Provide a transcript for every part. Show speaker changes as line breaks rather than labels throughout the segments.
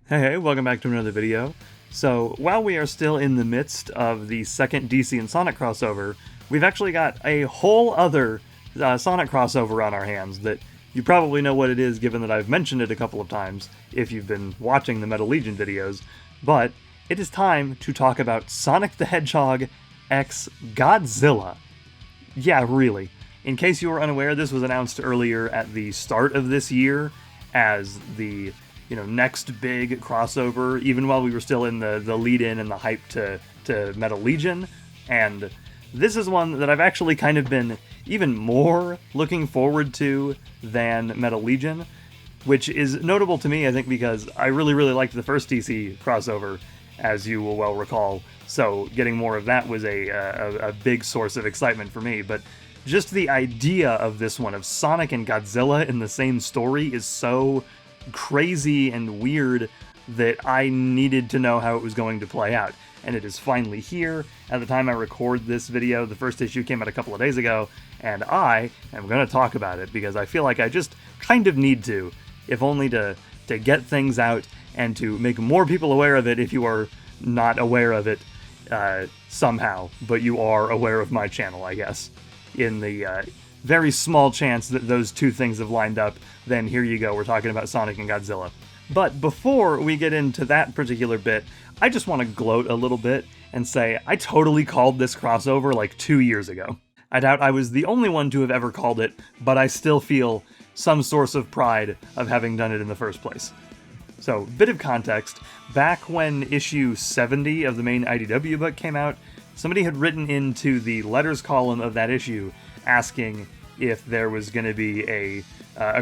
Hey, welcome back to another video. So, while we are still in the midst of the second DC and Sonic crossover, we've actually got a whole other Sonic crossover on our hands that you probably know what it is, given that I've mentioned it a couple of times if you've been watching the Metal Legion videos, but it is time to talk about Sonic the Hedgehog X Godzilla. Yeah, really. In case you were unaware, this was announced earlier at the start of this year as the next big crossover, even while we were still in the lead-in and the hype to Metal Legion. And this is one that I've actually kind of been even more looking forward to than Metal Legion, which is notable to me, I think, because I really liked the first DC crossover, as you will well recall. So getting more of that was a big source of excitement for me. But just the idea of this one, of Sonic and Godzilla in the same story, is so crazy and weird that I needed to know how it was going to play out. And it is finally here. At the time I record this video, the first issue came out a couple of days ago, and I am going to talk about it because I feel like I just kind of need to, if only to get things out and to make more people aware of it if you are not aware of it somehow, but you are aware of my channel, I guess. In the very small chance that those two things have lined up, then here you go, we're talking about Sonic and Godzilla. But before we get into that particular bit, I just want to gloat a little bit and say I totally called this crossover like 2 years ago. I doubt I was the only one to have ever called it, but I still feel some source of pride of having done it in the first place. So, bit of context, back when issue 70 of the main IDW book came out, somebody had written into the letters column of that issue asking if there was going to be a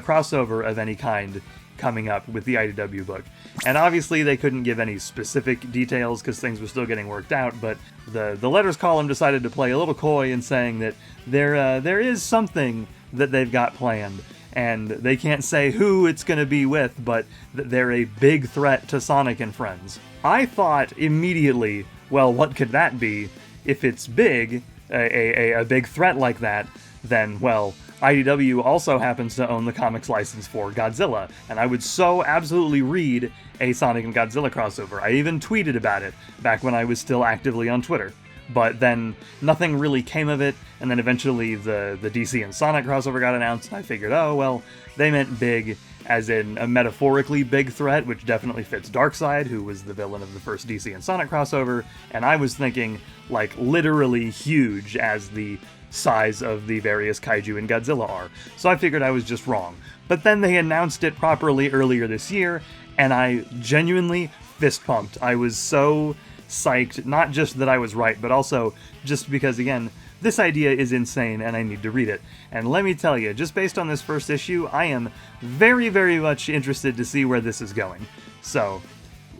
crossover of any kind coming up with the IDW book. And obviously they couldn't give any specific details because things were still getting worked out, but the letters column decided to play a little coy in saying that there is something that they've got planned, and they can't say who it's going to be with, but that they're a big threat to Sonic and friends. I thought immediately, well, what could that be? If it's big, a big threat like that, then, well, IDW also happens to own the comics license for Godzilla, and I would so absolutely read a Sonic and Godzilla crossover. I even tweeted about it back when I was still actively on Twitter. But then nothing really came of it, and then eventually the DC and Sonic crossover got announced, and I figured, oh, well, they meant big as in a metaphorically big threat, which definitely fits Darkseid, who was the villain of the first DC and Sonic crossover, and I was thinking, like, literally huge as the size of the various kaiju in Godzilla are. So I figured I was just wrong. But then they announced it properly earlier this year, and I genuinely fist-pumped. I was so psyched, not just that I was right, but also just because, again, this idea is insane and I need to read it. And let me tell you, just based on this first issue, I am very much interested to see where this is going. So,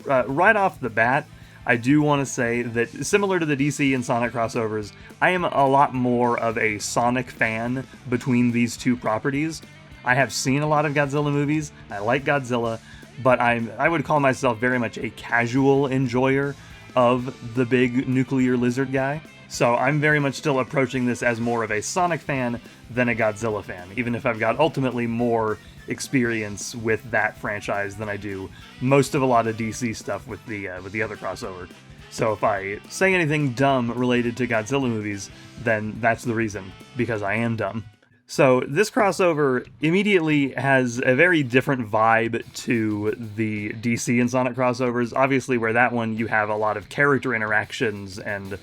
right off the bat, I do want to say that, similar to the DC and Sonic crossovers, I am a lot more of a Sonic fan between these two properties. I have seen a lot of Godzilla movies, I like Godzilla, but I would call myself very much a casual enjoyer of the big nuclear lizard guy. So I'm very much still approaching this as more of a Sonic fan than a Godzilla fan, even if I've got ultimately more experience with that franchise than I do most of a lot of DC stuff with the other crossover. So if I say anything dumb related to Godzilla movies, then that's the reason, because I am dumb. So this crossover immediately has a very different vibe to the DC and Sonic crossovers. Obviously, where that one you have a lot of character interactions and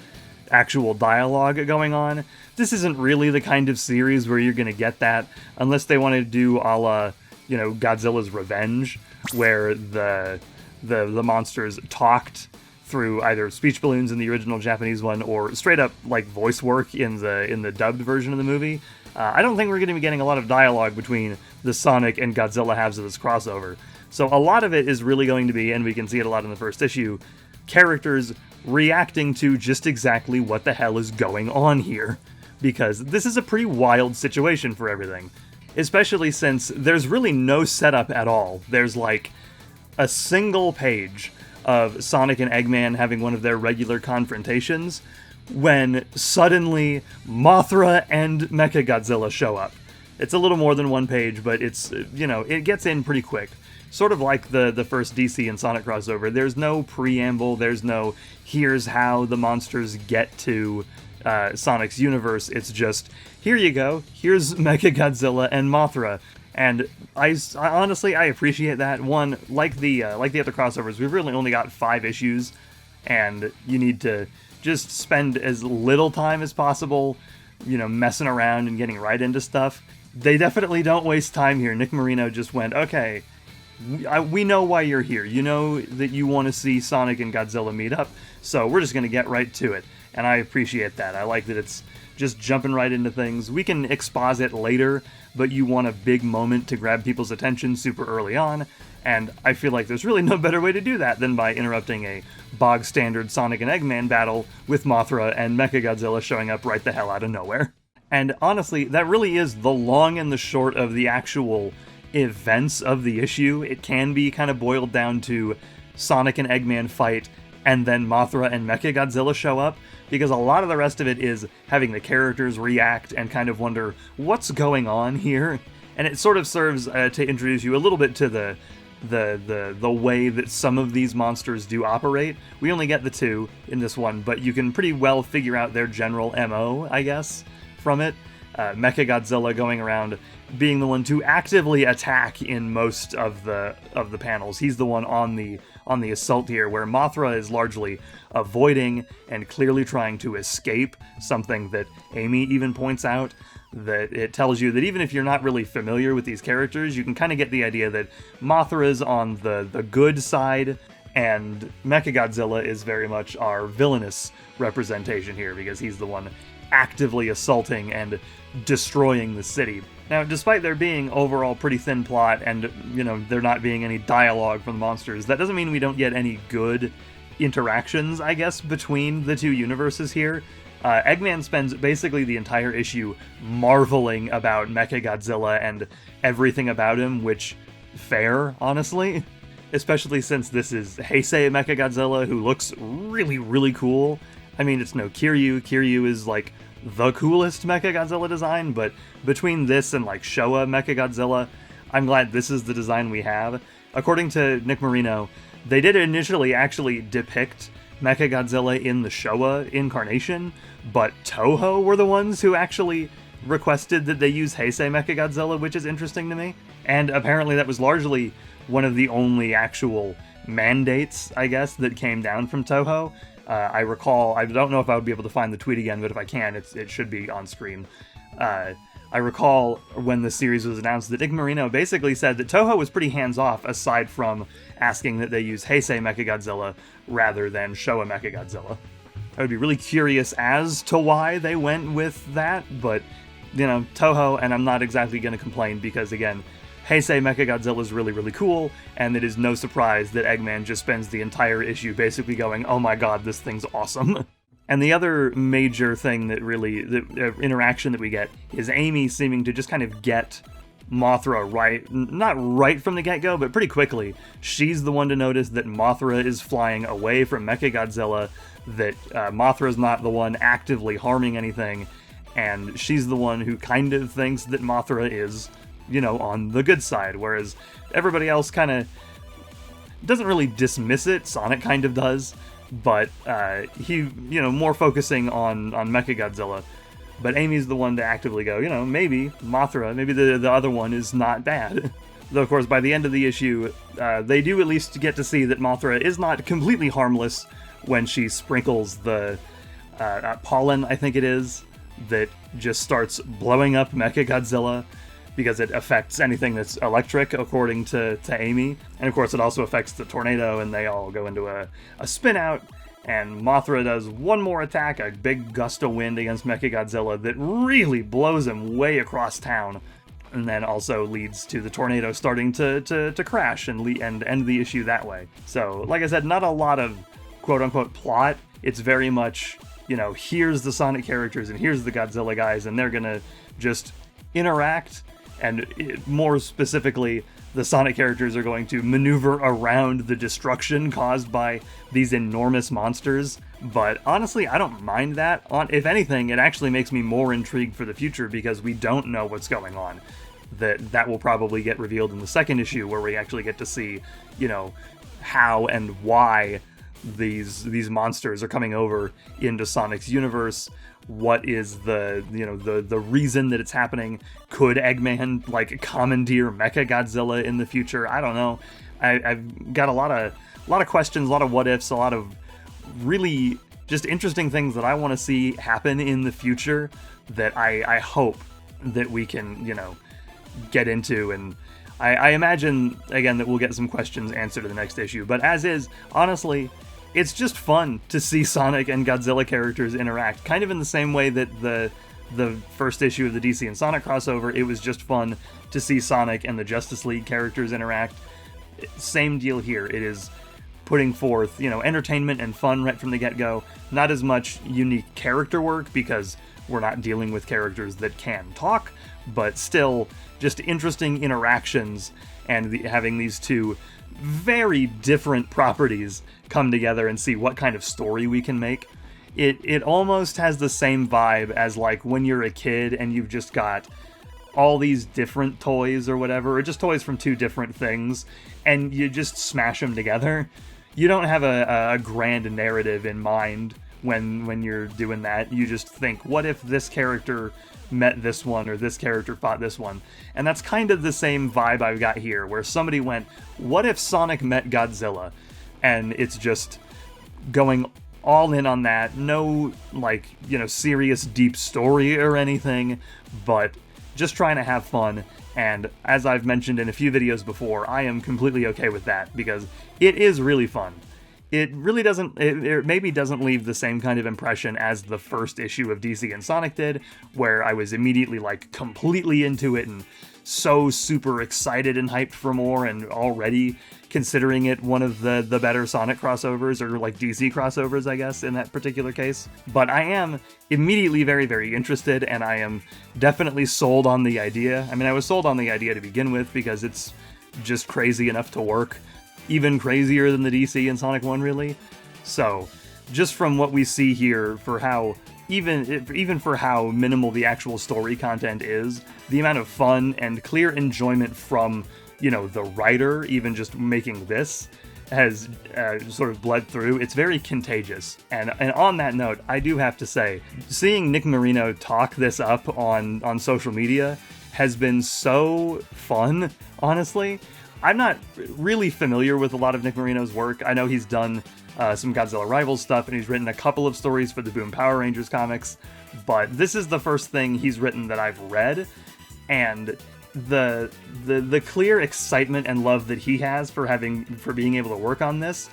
actual dialogue going on. This isn't really the kind of series where you're going to get that, unless they want to do a la, Godzilla's Revenge, where the monsters talked through either speech balloons in the original Japanese one or straight up like voice work in the dubbed version of the movie. I don't think we're going to be getting a lot of dialogue between the Sonic and Godzilla halves of this crossover. So a lot of it is really going to be, and we can see it a lot in the first issue, characters reacting to just exactly what the hell is going on here. Because this is a pretty wild situation for everything. Especially since there's really no setup at all. There's like a single page of Sonic and Eggman having one of their regular confrontations when suddenly Mothra and Mechagodzilla show up. It's a little more than one page, but it's, it gets in pretty quick. sort of like the first DC and Sonic crossover. There's no preamble, there's no here's how the monsters get to Sonic's universe. It's just, here you go, here's Mechagodzilla and Mothra. And I honestly, I appreciate that. One, like the other crossovers, we've really only got 5 issues, and you need to just spend as little time as possible, messing around and getting right into stuff. They definitely don't waste time here. Nick Marino just went, okay, we know why you're here. You know that you want to see Sonic and Godzilla meet up, so we're just going to get right to it. And I appreciate that. I like that it's just jumping right into things. We can exposit later, but you want a big moment to grab people's attention super early on, and I feel like there's really no better way to do that than by interrupting a bog-standard Sonic and Eggman battle with Mothra and Mechagodzilla showing up right the hell out of nowhere. And honestly, that really is the long and the short of the actual events of the issue. It can be kind of boiled down to Sonic and Eggman fight, and then Mothra and Mechagodzilla show up, because a lot of the rest of it is having the characters react and kind of wonder what's going on here. And it sort of serves to introduce you a little bit to the way that some of these monsters do operate. We only get the 2 in this one, but you can pretty well figure out their general MO, I guess, from it. Mechagodzilla going around being the one to actively attack in most of the panels. He's the one on the assault here, where Mothra is largely avoiding and clearly trying to escape, something that Amy even points out, that it tells you that even if you're not really familiar with these characters, you can kind of get the idea that Mothra is on the good side, and Mechagodzilla is very much our villainous representation here, because he's the one actively assaulting and destroying the city. Now, despite there being overall pretty thin plot and, there not being any dialogue from the monsters, that doesn't mean we don't get any good interactions, I guess, between the 2 universes here. Eggman spends basically the entire issue marveling about Mechagodzilla and everything about him, which, fair, honestly. Especially since this is Heisei Mechagodzilla, who looks really, really cool. I mean, it's no Kiryu. Kiryu is, like, the coolest Mechagodzilla design, but between this and, like, Showa Mechagodzilla, I'm glad this is the design we have. According to Nick Marino, they did initially actually depict Mechagodzilla in the Showa incarnation, but Toho were the ones who actually requested that they use Heisei Mechagodzilla, which is interesting to me. And apparently that was largely one of the only actual mandates, I guess, that came down from Toho. I recall, I don't know if I would be able to find the tweet again, but if I can, it should be on screen. I recall when the series was announced that Nick Marino basically said that Toho was pretty hands-off, aside from asking that they use Heisei Mechagodzilla rather than Showa Mechagodzilla. I would be really curious as to why they went with that, but, Toho, and I'm not exactly going to complain, because, again, Heisei Mechagodzilla is really, really cool, and it is no surprise that Eggman just spends the entire issue basically going, oh my god, this thing's awesome. And the other major thing that really, the interaction that we get, is Amy seeming to just kind of get Mothra right, not right from the get-go, but pretty quickly. She's the one to notice that Mothra is flying away from Mechagodzilla, that Mothra's not the one actively harming anything, and she's the one who kind of thinks that Mothra is, on the good side, whereas everybody else kind of doesn't really dismiss it. Sonic kind of does, but he, more focusing on Mechagodzilla. But Amy's the one to actively go, maybe Mothra, maybe the other one is not bad. Though, of course, by the end of the issue, they do at least get to see that Mothra is not completely harmless when she sprinkles the pollen, I think it is, that just starts blowing up Mechagodzilla, because it affects anything that's electric, according to Amy. And of course, it also affects the tornado, and they all go into a spin out, and Mothra does one more attack, a big gust of wind against Mechagodzilla that really blows him way across town, and then also leads to the tornado starting to crash and end the issue that way. So, like I said, not a lot of quote-unquote plot. It's very much, here's the Sonic characters and here's the Godzilla guys, and they're gonna just interact. And more specifically, the Sonic characters are going to maneuver around the destruction caused by these enormous monsters. But honestly, I don't mind that. If anything, it actually makes me more intrigued for the future, because we don't know what's going on. that will probably get revealed in the second issue, where we actually get to see, how and why these monsters are coming over into Sonic's universe. What is the reason that it's happening? Could Eggman commandeer Mecha Godzilla in the future? I don't know. I've got a lot of questions, a lot of what ifs, a lot of really just interesting things that I want to see happen in the future that I hope that we can get into. And I imagine again that we'll get some questions answered in the next issue. But as is, honestly, it's just fun to see Sonic and Godzilla characters interact, kind of in the same way that the first issue of the DC and Sonic crossover, it was just fun to see Sonic and the Justice League characters interact. Same deal here. It is putting forth, entertainment and fun right from the get-go. Not as much unique character work, because we're not dealing with characters that can talk, but still just interesting interactions, and having these two very different properties come together and see what kind of story we can make. It almost has the same vibe as when you're a kid and you've just got all these different toys or whatever, or just toys from two different things, and you just smash them together. You don't have a grand narrative in mind when you're doing that. You just think, what if this character met this one, or this character fought this one? And that's kind of the same vibe I've got here, where somebody went, what if Sonic met Godzilla? And it's just going all in on that. No, serious deep story or anything, but just trying to have fun. And as I've mentioned in a few videos before, I am completely okay with that, because it is really fun. It really doesn't, it maybe doesn't leave the same kind of impression as the first issue of DC and Sonic did, where I was immediately completely into it and so super excited and hyped for more, and already considering it one of the better Sonic crossovers, or DC crossovers, I guess, in that particular case. But I am immediately very, very interested, and I am definitely sold on the idea. I mean, I was sold on the idea to begin with, because it's just crazy enough to work. Even crazier than the DC and Sonic 1, really. So, just from what we see here, for how even for how minimal the actual story content is, the amount of fun and clear enjoyment from, the writer, even just making this, has sort of bled through. It's very contagious. And on that note, I do have to say, seeing Nick Marino talk this up on social media has been so fun, honestly. I'm not really familiar with a lot of Nick Marino's work. I know he's done some Godzilla Rivals stuff, and he's written a couple of stories for the Boom Power Rangers comics, but this is the first thing he's written that I've read, and the clear excitement and love that he has for being able to work on this,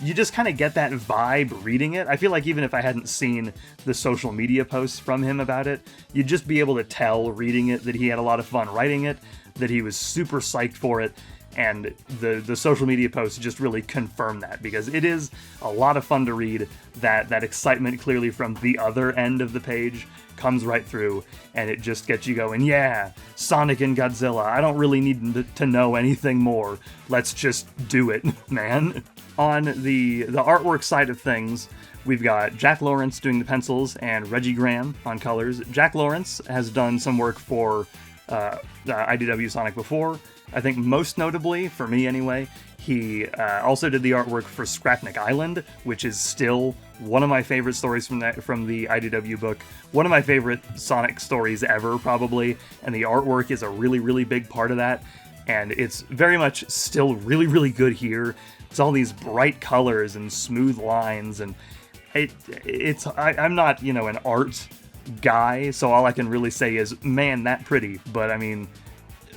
you just kind of get that vibe reading it. I feel like even if I hadn't seen the social media posts from him about it, you'd just be able to tell reading it that he had a lot of fun writing it, that he was super psyched for it, and the social media posts just really confirm that, because it is a lot of fun to read. That excitement clearly from the other end of the page comes right through, and it just gets you going, yeah, Sonic and Godzilla, I don't really need to know anything more. Let's just do it, man. On the artwork side of things, we've got Jack Lawrence doing the pencils and Reggie Graham on colors. Jack Lawrence has done some work for IDW Sonic before. I think most notably, for me anyway, he also did the artwork for Scrapnik Island, which is still one of my favorite stories from the IDW book. One of my favorite Sonic stories ever, probably, and the artwork is a really, really big part of that. And it's very much still really, really good here. It's all these bright colors and smooth lines, and I'm not, an art guy, so all I can really say is, man, that pretty. But I mean,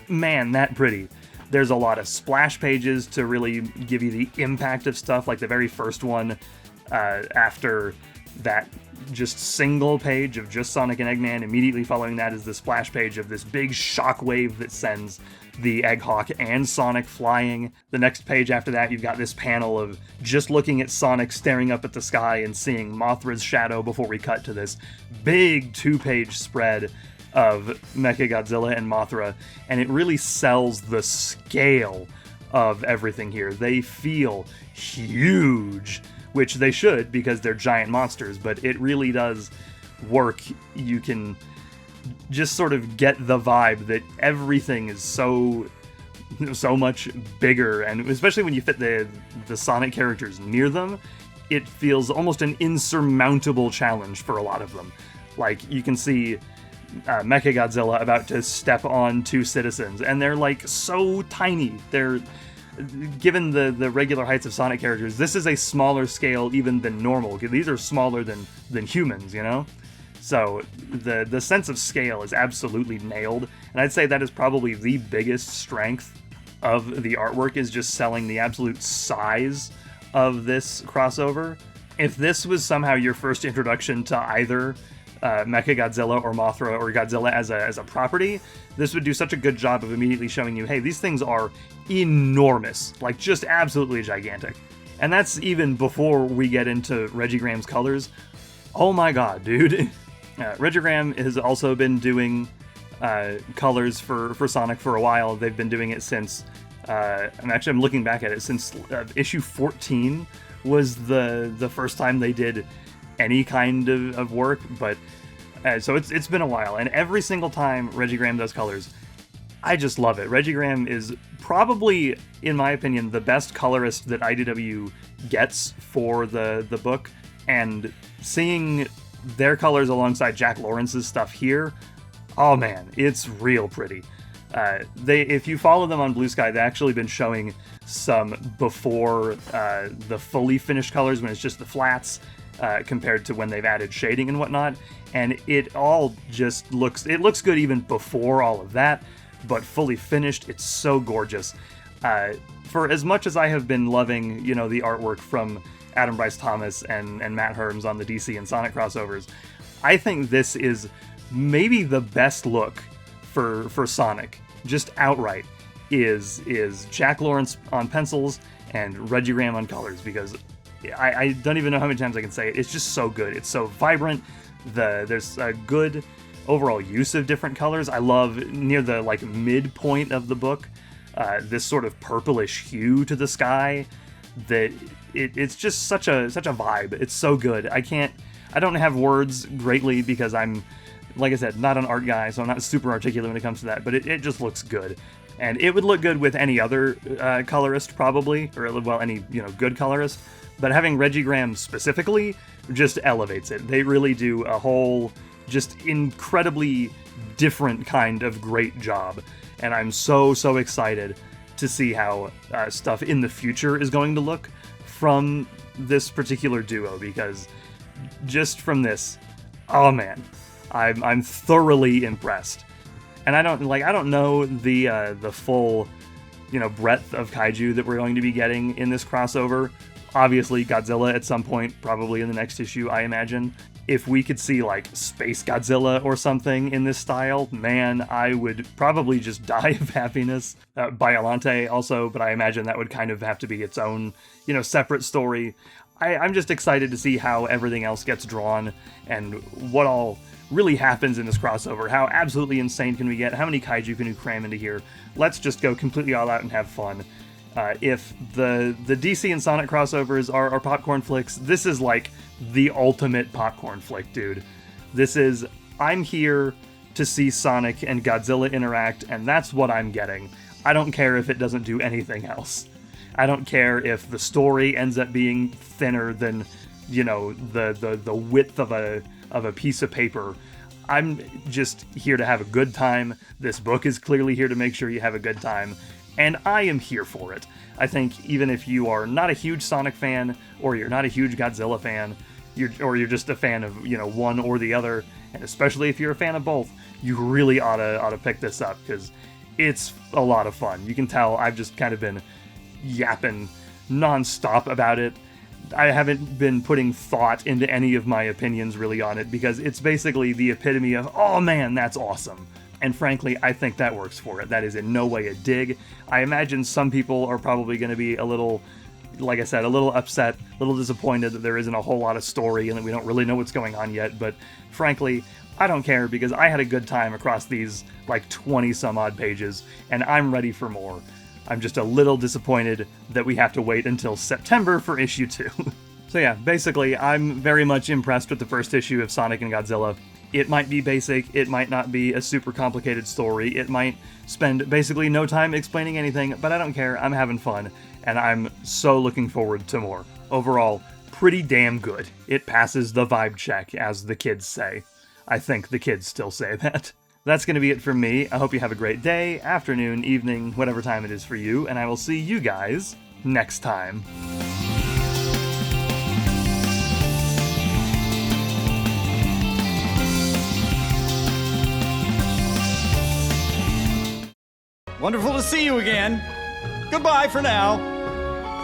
man, that pretty. There's a lot of splash pages to really give you the impact of stuff, like the very first one, after that just single page of just Sonic and Eggman. Immediately following that is the splash page of this big shockwave that sends the Hedgehog and Sonic flying. The next page after that, you've got this panel of just looking at Sonic staring up at the sky and seeing Mothra's shadow before we cut to this big 2-page spread of Mechagodzilla and Mothra, and it really sells the scale of everything here. They feel huge, which they should, because they're giant monsters, but it really does work. You can just sort of get the vibe that everything is so much bigger, and especially when you fit the Sonic characters near them, it feels almost an insurmountable challenge for a lot of them. Like, you can see Mecha Godzilla about to step on two citizens, and they're like so tiny. They're, given the regular heights of Sonic characters, this is a smaller scale even than normal. These are smaller than humans, you know? So the sense of scale is absolutely nailed, and I'd say that is probably the biggest strength of the artwork, is just selling the absolute size of this crossover. If this was somehow your first introduction to either Mecha Godzilla or Mothra or Godzilla as a property, this would do such a good job of immediately showing you, hey, these things are enormous, like just absolutely gigantic. And that's even before we get into Regigramm's colors. Oh my god, dude. Regigram has also been doing colors for Sonic for a while. They've been doing it since, I'm looking back at it, since issue 14 was the first time they did any kind of work, but so it's been a while, and every single time Regigram does colors, I just love it. Regigram is probably, in my opinion, the best colorist that IDW gets for the book, and seeing their colors alongside Jack Lawrence's stuff here, oh man, it's real pretty. If you follow them on Blue Sky, they've actually been showing some before the fully finished colors, when it's just the flats, compared to when they've added shading and whatnot, and it all just looks good even before all of that, but fully finished, it's so gorgeous. For as much as I have been loving, the artwork from Adam Bryce Thomas and Matt Herms on the DC and Sonic crossovers, I think this is maybe the best look for Sonic, just outright, is Jack Lawrence on pencils and Regigram on colors, because I don't even know how many times I can say it. It's just so good. It's so vibrant. There's a good overall use of different colors. I love, near the midpoint of the book, this sort of purplish hue to the sky, that it's just such a vibe. It's so good. I don't have words greatly, because I'm, like I said, not an art guy, so I'm not super articulate when it comes to that, but it just looks good. And it would look good with any other colorist, probably, or, well, any, good colorist, but having Regigram specifically just elevates it. They really do a whole, just incredibly different kind of great job, and I'm so excited to see how stuff in the future is going to look from this particular duo, because just from this, oh man, I'm thoroughly impressed. And I don't know the full, breadth of kaiju that we're going to be getting in this crossover. Obviously, Godzilla at some point, probably in the next issue, I imagine. If we could see, Space Godzilla or something in this style, man, I would probably just die of happiness. Biollante also, but I imagine that would kind of have to be its own, separate story. I'm just excited to see how everything else gets drawn, and what all really happens in this crossover. How absolutely insane can we get? How many kaiju can we cram into here? Let's just go completely all out and have fun. If the DC and Sonic crossovers are popcorn flicks, this is the ultimate popcorn flick, dude. This is, I'm here to see Sonic and Godzilla interact, and that's what I'm getting. I don't care if it doesn't do anything else. I don't care if the story ends up being thinner than, the width of a piece of paper. I'm just here to have a good time. This book is clearly here to make sure you have a good time, and I am here for it. I think even if you are not a huge Sonic fan, or you're not a huge Godzilla fan, you're just a fan of, one or the other, and especially if you're a fan of both, you really ought to pick this up, because it's a lot of fun. You can tell I've just kind of been yapping nonstop about it. I haven't been putting thought into any of my opinions really on it, because it's basically the epitome of, oh man, that's awesome. And frankly, I think that works for it. That is in no way a dig. I imagine some people are probably going to be a little, like I said, a little upset, a little disappointed that there isn't a whole lot of story and that we don't really know what's going on yet. But frankly, I don't care, because I had a good time across these 20 some odd pages, and I'm ready for more. I'm just a little disappointed that we have to wait until September for issue 2. So yeah, basically, I'm very much impressed with the first issue of Sonic and Godzilla. It might be basic, it might not be a super complicated story, it might spend basically no time explaining anything, but I don't care, I'm having fun, and I'm so looking forward to more. Overall, pretty damn good. It passes the vibe check, as the kids say. I think the kids still say that. That's going to be it from me. I hope you have a great day, afternoon, evening, whatever time it is for you, and I will see you guys next time.
Wonderful to see you again. Goodbye for now.